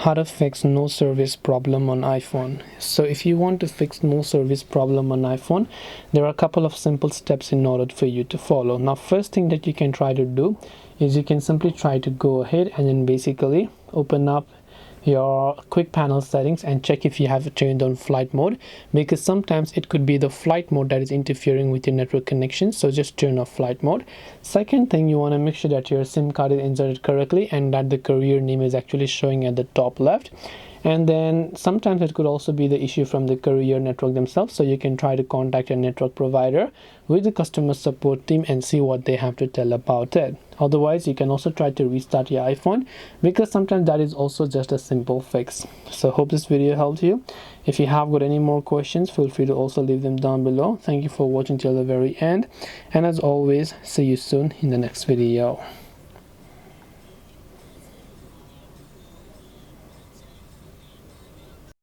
How to fix no service problem on iPhone. So if you want to fix no service problem on iPhone, there are a couple of simple steps in order for you to follow. Now, first thing that you can try to do is you can simply try to go ahead and then basically open up your quick panel settings and check if you have turned on flight mode, because sometimes it could be the flight mode that is interfering with your network connection. So just turn off flight mode. Second thing, you want to make sure that your SIM card is inserted correctly and that the carrier name is actually showing at the top left. And then sometimes it could also be the issue from the carrier network themselves, so you can try to contact your network provider with the customer support team and see what they have to tell about it. Otherwise, you can also try to restart your iPhone, because sometimes that is also just a simple fix. So hope this video helped you. If you have got any more questions, feel free to also leave them down below. Thank you for watching till the very end, and as always, see you soon in the next video.